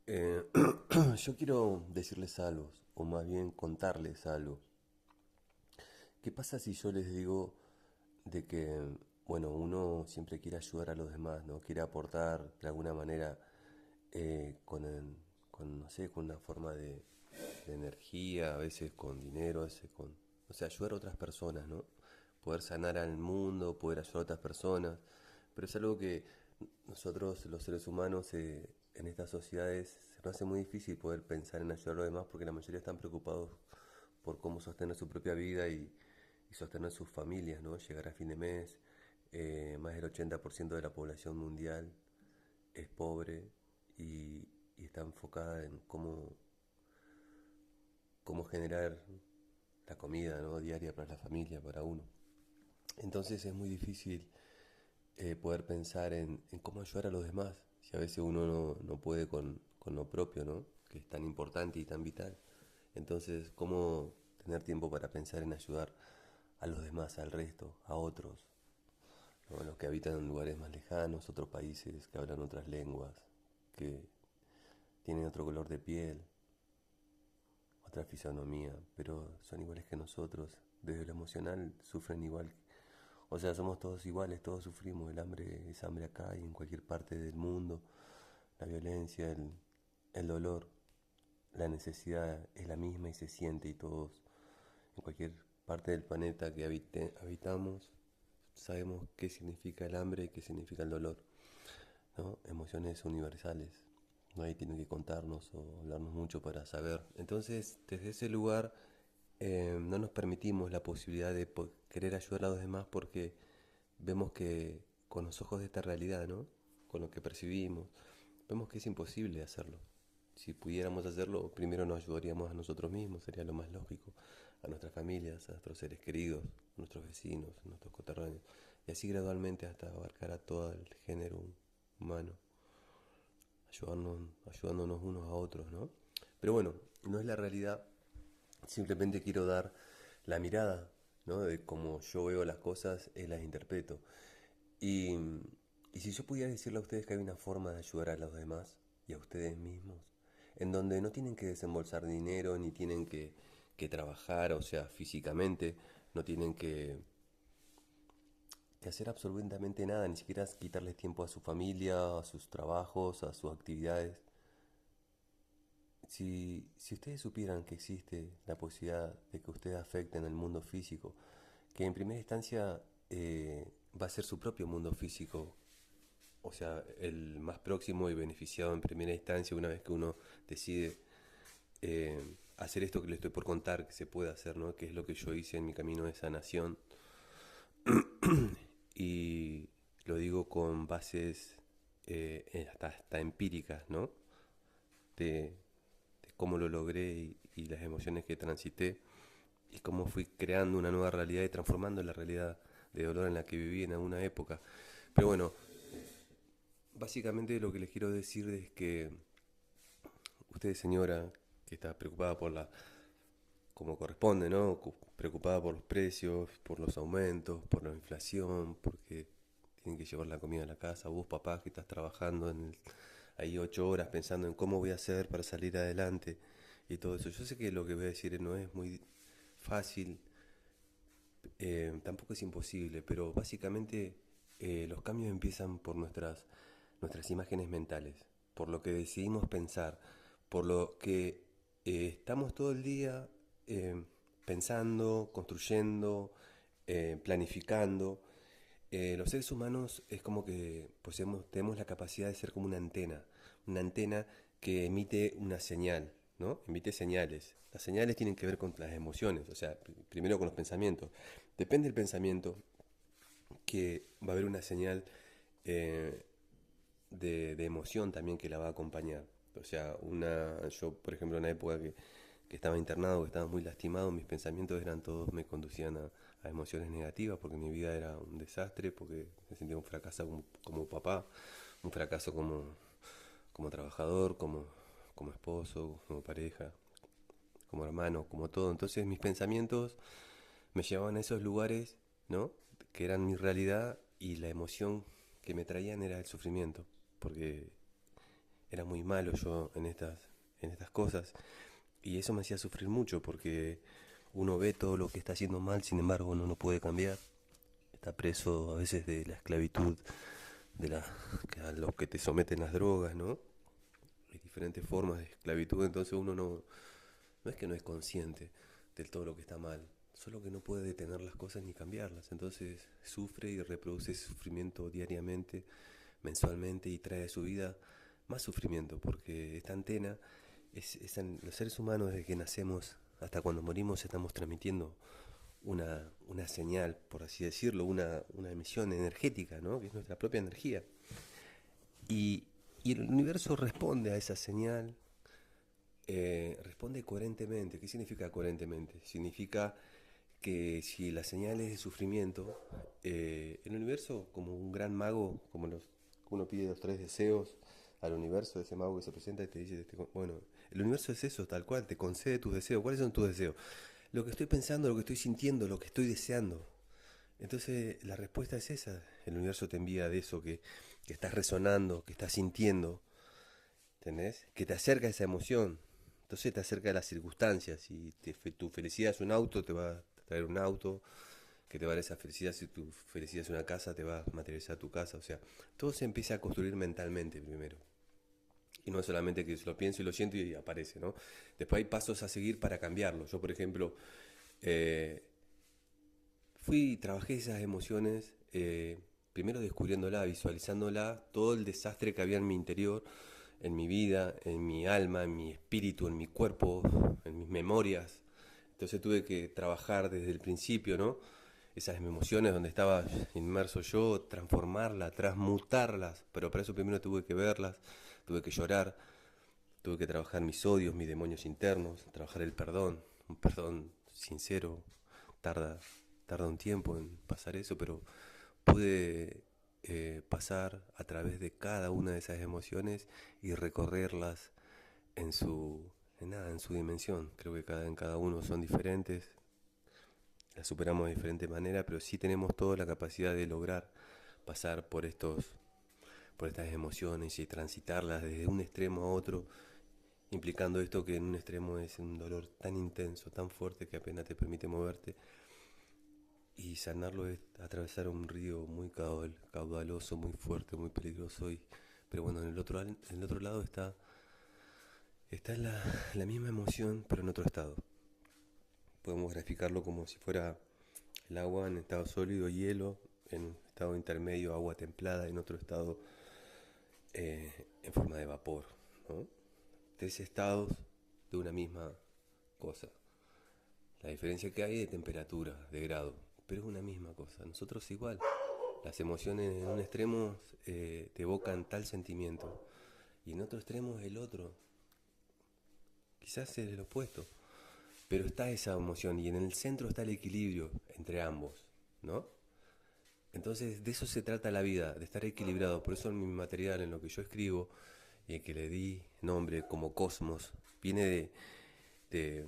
Eh, yo quiero decirles algo, o más bien contarles algo. ¿Qué pasa si yo les digo de que, bueno, uno siempre quiere ayudar a los demás, ¿no? Quiere aportar de alguna manera con, no sé, con una forma de energía, a veces con dinero, a veces con, o sea, ayudar a otras personas, ¿no? Poder sanar al mundo, poder ayudar a otras personas, pero es algo que nosotros, los seres humanos, en estas sociedades, se nos hace muy difícil poder pensar en ayudar a los demás porque la mayoría están preocupados por cómo sostener su propia vida y sostener sus familias, ¿no? Llegar a fin de mes. Más del 80% de la población mundial es pobre y está enfocada en cómo generar la comida, ¿no? Diaria para la familia, para uno. Entonces es muy difícil poder pensar en cómo ayudar a los demás, si a veces uno no puede con lo propio, ¿no? Que es tan importante y tan vital. Entonces, ¿cómo tener tiempo para pensar en ayudar a los demás, al resto, a otros, ¿no? Los que habitan en lugares más lejanos, otros países, que hablan otras lenguas, que tienen otro color de piel, otra fisonomía, pero son iguales que nosotros. Desde lo emocional sufren igual. O sea, somos todos iguales, todos sufrimos. El hambre es hambre acá y en cualquier parte del mundo. La violencia, el dolor, la necesidad es la misma y se siente y todos, en cualquier parte del planeta que habitamos, sabemos qué significa el hambre y qué significa el dolor, ¿no? Emociones universales. Nadie tiene que contarnos o hablarnos mucho para saber. Entonces, desde ese lugar, no nos permitimos la posibilidad de querer ayudar a los demás porque vemos que con los ojos de esta realidad, ¿no? Con lo que percibimos, vemos que es imposible hacerlo. Si pudiéramos hacerlo, primero nos ayudaríamos a nosotros mismos, sería lo más lógico, a nuestras familias, a nuestros seres queridos, a nuestros vecinos, a nuestros coterráneos, y así gradualmente hasta abarcar a todo el género humano, ayudándonos unos a otros, ¿no? Pero bueno, no es la realidad, simplemente quiero dar la mirada, ¿no? De cómo yo veo las cosas y las interpreto. Y, y si yo pudiera decirle a ustedes que hay una forma de ayudar a los demás y a ustedes mismos, en donde no tienen que desembolsar dinero, ni tienen que trabajar, o sea, físicamente, no tienen que hacer absolutamente nada, ni siquiera quitarles tiempo a su familia, a sus trabajos, a sus actividades. Si ustedes supieran que existe la posibilidad de que ustedes afecten el mundo físico, que en primera instancia va a ser su propio mundo físico, o sea, el más próximo y beneficiado en primera instancia una vez que uno decide hacer esto que le estoy por contar, que se puede hacer, ¿no? Que es lo que yo hice en mi camino de sanación. Y lo digo con bases hasta empíricas, ¿no? De cómo lo logré y las emociones que transité y cómo fui creando una nueva realidad y transformando la realidad de dolor en la que viví en alguna época. Pero bueno, básicamente lo que les quiero decir es que usted, señora, que está preocupada por como corresponde, ¿no? Preocupada por los precios, por los aumentos, por la inflación, porque tienen que llevar la comida a la casa. Vos, papá, que estás trabajando ahí 8 horas pensando en cómo voy a hacer para salir adelante y todo eso. Yo sé que lo que voy a decir no es muy fácil, tampoco es imposible, pero básicamente los cambios empiezan por nuestras imágenes mentales, por lo que decidimos pensar, por lo que estamos todo el día eh, pensando, construyendo, planificando. Los seres humanos es como que tenemos la capacidad de ser como una antena que emite una señal, ¿no? Emite señales. Las señales tienen que ver con las emociones, o sea, primero con los pensamientos. Depende del pensamiento que va a haber una señal eh, de emoción también que la va a acompañar. O sea, yo por ejemplo en una época que estaba internado, que estaba muy lastimado, mis pensamientos eran todos, me conducían a emociones negativas porque mi vida era un desastre, porque me sentía un fracaso como papá, un fracaso como trabajador, como esposo, como pareja, como hermano, como todo. Entonces mis pensamientos me llevaban a esos lugares, ¿no? Que eran mi realidad y la emoción que me traían era el sufrimiento, porque era muy malo yo en estas cosas. Y eso me hacía sufrir mucho porque uno ve todo lo que está haciendo mal, sin embargo uno no puede cambiar. Está preso a veces de la esclavitud a los que te someten las drogas, ¿no? Hay diferentes formas de esclavitud, entonces uno no es que no es consciente de todo lo que está mal, solo que no puede detener las cosas ni cambiarlas. Entonces sufre y reproduce ese sufrimiento diariamente, mensualmente, y trae a su vida más sufrimiento, porque esta antena los seres humanos, desde que nacemos hasta cuando morimos, estamos transmitiendo una señal, por así decirlo, una emisión energética, ¿no? Que es nuestra propia energía. Y, y el universo responde a esa señal, responde coherentemente. ¿Qué significa coherentemente? Significa que si la señal es de sufrimiento, el universo, como un gran mago, uno pide los tres deseos al universo, ese mago que se presenta y te dice, bueno, el universo es eso, tal cual, te concede tus deseos. ¿Cuáles son tus deseos? Lo que estoy pensando, lo que estoy sintiendo, lo que estoy deseando. Entonces la respuesta es esa. El universo te envía de eso que estás resonando, que estás sintiendo, ¿entendés? Que te acerca a esa emoción. Entonces te acerca a las circunstancias. Si tu felicidad es un auto, te va a traer un auto que te va a dar esa felicidad. Si tu felicidad es una casa, te va a materializar tu casa. O sea, todo se empieza a construir mentalmente primero. Y no es solamente que lo pienso y lo siento y aparece, ¿no? Después hay pasos a seguir para cambiarlo. Yo, por ejemplo, eh, trabajé esas emociones, primero descubriéndola, visualizándola, todo el desastre que había en mi interior, en mi vida, en mi alma, en mi espíritu, en mi cuerpo, en mis memorias. Entonces tuve que trabajar desde el principio, ¿no? Esas emociones donde estaba inmerso yo, transformarlas, transmutarlas, pero para eso primero tuve que verlas, tuve que llorar, tuve que trabajar mis odios, mis demonios internos, trabajar el perdón, un perdón sincero, tarda, tarda un tiempo en pasar eso, pero pude pasar a través de cada una de esas emociones y recorrerlas en en su dimensión. Creo que en cada uno son diferentes, las superamos de diferente manera, pero sí tenemos toda la capacidad de lograr pasar por estas emociones y transitarlas desde un extremo a otro, implicando esto que en un extremo es un dolor tan intenso, tan fuerte que apenas te permite moverte, y sanarlo es atravesar un río muy caudaloso, muy fuerte, muy peligroso. Pero bueno, en el otro lado está la misma emoción, pero en otro estado. Podemos graficarlo como si fuera el agua en estado sólido, hielo, en un estado intermedio, agua templada, en otro estado en forma de vapor, ¿no? Tres estados de una misma cosa. La diferencia que hay de temperatura, de grado, pero es una misma cosa. Nosotros igual. Las emociones en un extremo te evocan tal sentimiento y en otro extremo es el otro. Quizás es el opuesto, pero está esa emoción y en el centro está el equilibrio entre ambos, ¿no? Entonces de eso se trata la vida, de estar equilibrado. Por eso en mi material, en lo que yo escribo y en que le di nombre como Cosmos, viene de,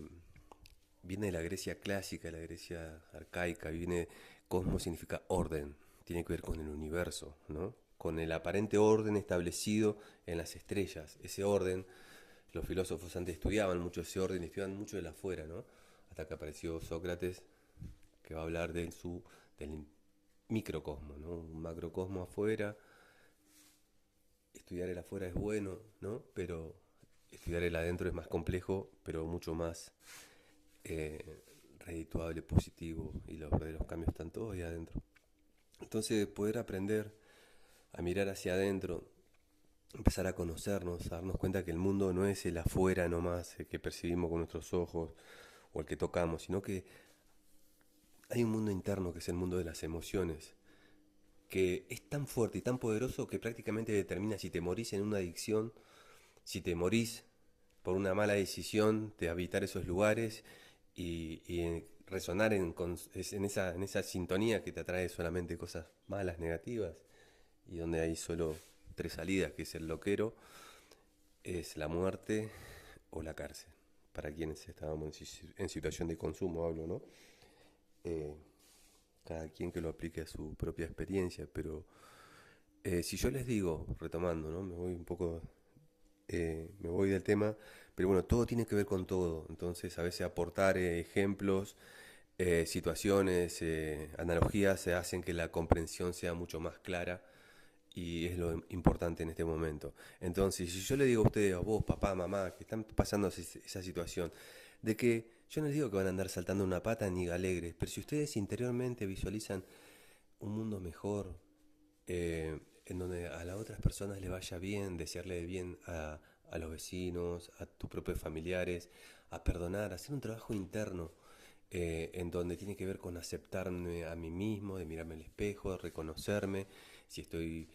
viene de la Grecia clásica, de la Grecia arcaica. Cosmos significa orden, tiene que ver con el universo, ¿no? Con el aparente orden establecido en las estrellas. Ese orden, los filósofos antes estudiaban mucho ese orden, estudiaban mucho de la afuera, ¿no? Hasta que apareció Sócrates, que va a hablar del microcosmo, ¿no? Un macrocosmo afuera. Estudiar el afuera es bueno, ¿no? Pero estudiar el adentro es más complejo, pero mucho más eh, redituable, positivo, y los verdaderos cambios están todos ahí adentro. Entonces poder aprender a mirar hacia adentro, empezar a conocernos, a darnos cuenta que el mundo no es el afuera nomás, el que percibimos con nuestros ojos o el que tocamos, sino que hay un mundo interno que es el mundo de las emociones, que es tan fuerte y tan poderoso que prácticamente determina si te morís en una adicción, si te morís por una mala decisión de habitar esos lugares y resonar en esa sintonía que te atrae solamente cosas malas, negativas, y donde hay solo tres salidas, que es el loquero, es la muerte o la cárcel, para quienes estábamos en situación de consumo, hablo, ¿no? Eh, Cada quien que lo aplique a su propia experiencia, pero si yo les digo, retomando, ¿no? Me voy un poco me voy del tema, pero bueno, todo tiene que ver con todo. Entonces, a veces aportar ejemplos, situaciones, analogías se hacen que la comprensión sea mucho más clara y es lo importante en este momento. Entonces, si yo le digo a ustedes, a vos, papá, mamá, que están pasando esa situación, de que yo no les digo que van a andar saltando una pata ni alegres, pero si ustedes interiormente visualizan un mundo mejor, en donde a las otras personas le vaya bien, desearle bien a los vecinos, a tus propios familiares, a perdonar, a hacer un trabajo interno en donde tiene que ver con aceptarme a mí mismo, de mirarme al espejo, de reconocerme, si estoy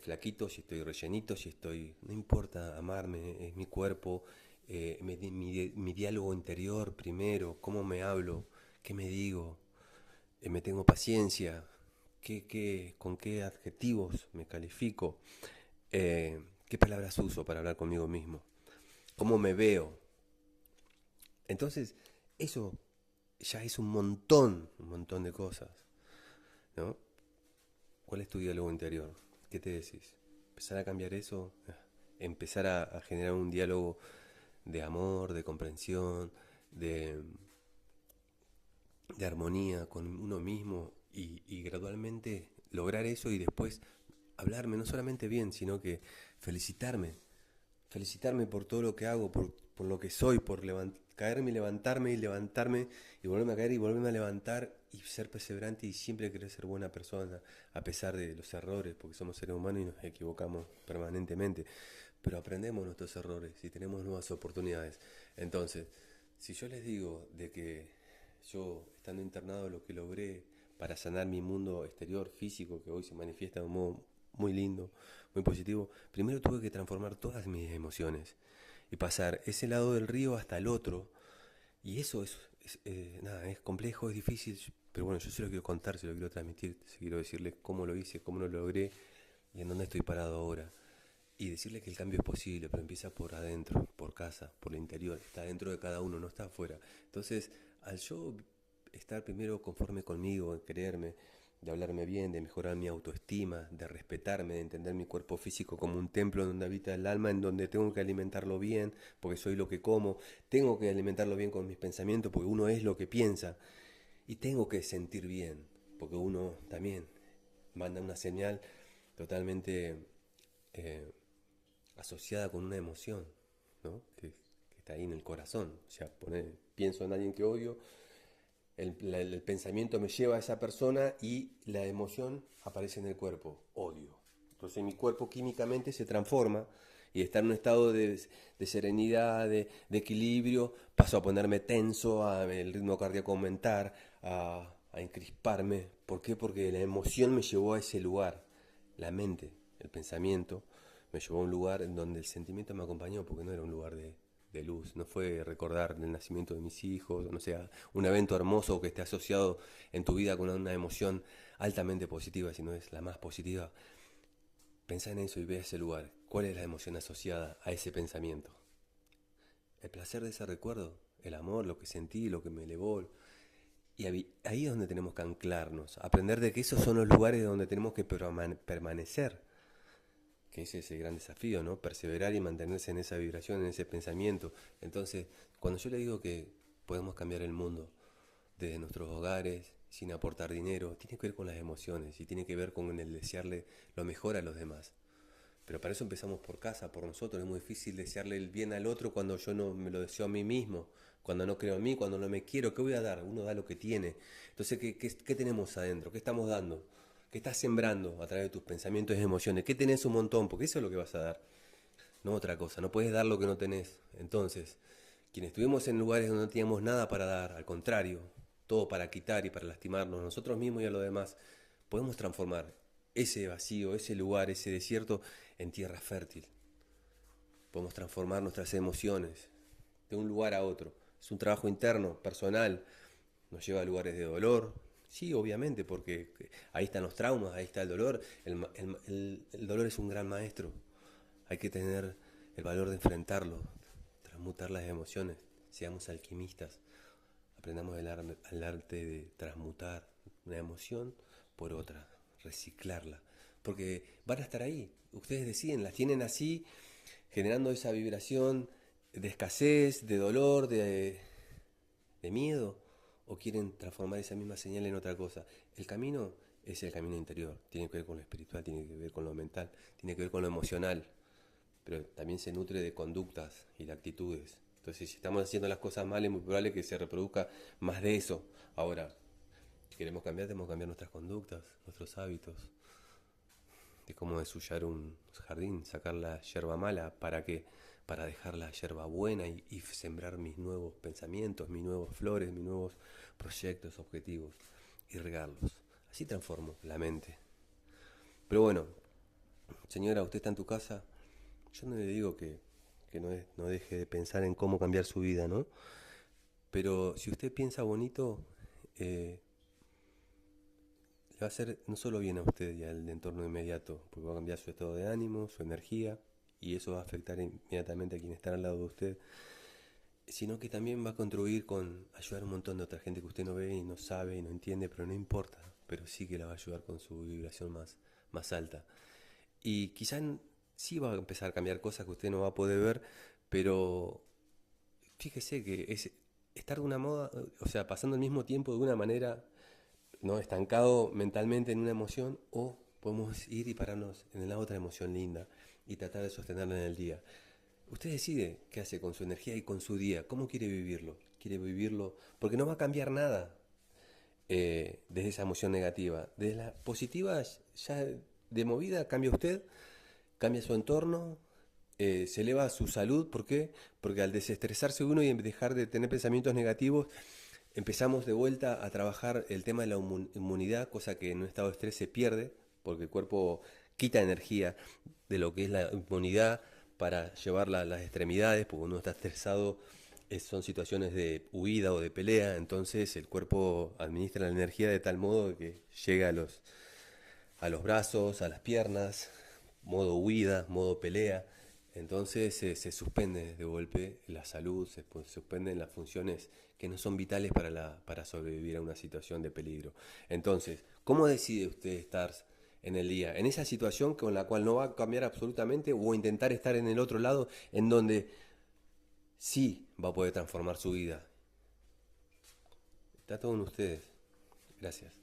flaquito, si estoy rellenito, si estoy... No importa, amarme, es mi cuerpo, mi diálogo interior primero, cómo me hablo, qué me digo, me tengo paciencia, con qué adjetivos me califico, qué palabras uso para hablar conmigo mismo, cómo me veo. Entonces, eso ya es un montón de cosas, ¿no? ¿Cuál es tu diálogo interior? ¿Qué te decís? Empezar a cambiar eso, empezar a generar un diálogo de amor, de comprensión, de, de armonía con uno mismo y gradualmente lograr eso y después hablarme no solamente bien, sino que felicitarme, felicitarme por todo lo que hago, por lo que soy, por caerme y levantarme y volverme a caer y volverme a levantar y ser perseverante y siempre querer ser buena persona a pesar de los errores, porque somos seres humanos y nos equivocamos permanentemente, pero aprendemos nuestros errores y tenemos nuevas oportunidades. Entonces, si yo les digo de que yo, estando internado, lo que logré para sanar mi mundo exterior físico, que hoy se manifiesta de un modo muy lindo, muy positivo, primero tuve que transformar todas mis emociones y pasar ese lado del río hasta el otro. Y eso nada, es complejo, es difícil, pero bueno, yo se lo quiero contar, se lo quiero transmitir, quiero decirle cómo lo hice, cómo lo logré y en dónde estoy parado ahora. Y decirle que el cambio es posible, pero empieza por adentro, por casa, por el interior, está dentro de cada uno, no está afuera. Entonces, al yo estar primero conforme conmigo, en quererme, de hablarme bien, de mejorar mi autoestima, de respetarme, de entender mi cuerpo físico como un templo donde habita el alma, en donde tengo que alimentarlo bien, porque soy lo que como, tengo que alimentarlo bien con mis pensamientos, porque uno es lo que piensa, y tengo que sentir bien, porque uno también manda una señal totalmente eh, asociada con una emoción, ¿no? Que está ahí en el corazón. O sea, pienso en alguien que odio, el pensamiento me lleva a esa persona y la emoción aparece en el cuerpo, odio. Entonces mi cuerpo químicamente se transforma y está en un estado de serenidad, de equilibrio, paso a ponerme tenso, a el ritmo cardíaco aumentar, a encrisparme. ¿Por qué? Porque la emoción me llevó a ese lugar, la mente, el pensamiento, me llevó a un lugar en donde el sentimiento me acompañó, porque no era un lugar de luz, no fue recordar el nacimiento de mis hijos, no sea un evento hermoso que esté asociado en tu vida con una emoción altamente positiva, sino es la más positiva. Pensá en eso y ve ese lugar. ¿Cuál es la emoción asociada a ese pensamiento? El placer de ese recuerdo, el amor, lo que sentí, lo que me elevó. Y ahí es donde tenemos que anclarnos, aprender de que esos son los lugares donde tenemos que permanecer, que ese es el gran desafío, ¿no? Perseverar y mantenerse en esa vibración, en ese pensamiento. Entonces, cuando yo le digo que podemos cambiar el mundo desde nuestros hogares, sin aportar dinero, tiene que ver con las emociones y tiene que ver con el desearle lo mejor a los demás. Pero para eso empezamos por casa, por nosotros. Es muy difícil desearle el bien al otro cuando yo no me lo deseo a mí mismo, cuando no creo en mí, cuando no me quiero. ¿Qué voy a dar? Uno da lo que tiene. Entonces, ¿qué tenemos adentro? ¿Qué estamos dando? ¿Qué estás sembrando a través de tus pensamientos y emociones? ¿Qué tenés un montón? Porque eso es lo que vas a dar, no otra cosa. No puedes dar lo que no tenés. Entonces, quienes estuvimos en lugares donde no teníamos nada para dar, al contrario, todo para quitar y para lastimarnos a nosotros mismos y a los demás, podemos transformar ese vacío, ese lugar, ese desierto en tierra fértil. Podemos transformar nuestras emociones de un lugar a otro. Es un trabajo interno, personal, nos lleva a lugares de dolor. Sí, obviamente, porque ahí están los traumas, ahí está el dolor. El dolor es un gran maestro. Hay que tener el valor de enfrentarlo, transmutar las emociones. Seamos alquimistas, aprendamos el arte de transmutar una emoción por otra, reciclarla. Porque van a estar ahí, ustedes deciden, las tienen así, generando esa vibración de escasez, de dolor, de miedo, o quieren transformar esa misma señal en otra cosa. El camino es el camino interior, tiene que ver con lo espiritual, tiene que ver con lo mental, tiene que ver con lo emocional, pero también se nutre de conductas y de actitudes. Entonces, si estamos haciendo las cosas mal, es muy probable que se reproduzca más de eso. Ahora, si queremos cambiar, tenemos que cambiar nuestras conductas, nuestros hábitos, de cómo desullar un jardín, sacar la hierba mala, ¿para qué? Para dejar la hierba buena y sembrar mis nuevos pensamientos, mis nuevos flores, mis nuevos proyectos, objetivos, y regarlos. Así transformo la mente. Pero bueno, señora, usted está en tu casa, yo no le digo que no deje de pensar en cómo cambiar su vida, ¿no? Pero si usted piensa bonito, eh, le va a hacer no solo bien a usted y al entorno inmediato, porque va a cambiar su estado de ánimo, su energía, y eso va a afectar inmediatamente a quien está al lado de usted, sino que también va a contribuir con ayudar a un montón de otra gente que usted no ve y no sabe y no entiende, pero no importa, pero sí que la va a ayudar con su vibración más alta. Y quizá sí va a empezar a cambiar cosas que usted no va a poder ver, pero fíjese que es estar de una moda, o sea, pasando el mismo tiempo de una manera, no estancado mentalmente en una emoción, o podemos ir y pararnos en la otra emoción linda y tratar de sostenerla en el día. Usted decide qué hace con su energía y con su día, cómo quiere vivirlo. Quiere vivirlo, porque no va a cambiar nada desde esa emoción negativa. Desde la positiva, ya de movida, cambia usted, cambia su entorno, se eleva su salud. ¿Por qué? Porque al desestresarse uno y dejar de tener pensamientos negativos, empezamos de vuelta a trabajar el tema de la inmunidad, cosa que en un estado de estrés se pierde, porque el cuerpo quita energía de lo que es la inmunidad para llevarla a las extremidades, porque uno está estresado, son situaciones de huida o de pelea, entonces el cuerpo administra la energía de tal modo que llega a los brazos, a las piernas, modo huida, modo pelea. Entonces se suspende de golpe la salud, suspenden las funciones que no son vitales para sobrevivir a una situación de peligro. Entonces, ¿cómo decide usted estar en el día? En esa situación con la cual no va a cambiar absolutamente, o intentar estar en el otro lado en donde sí va a poder transformar su vida. Está todo en ustedes. Gracias.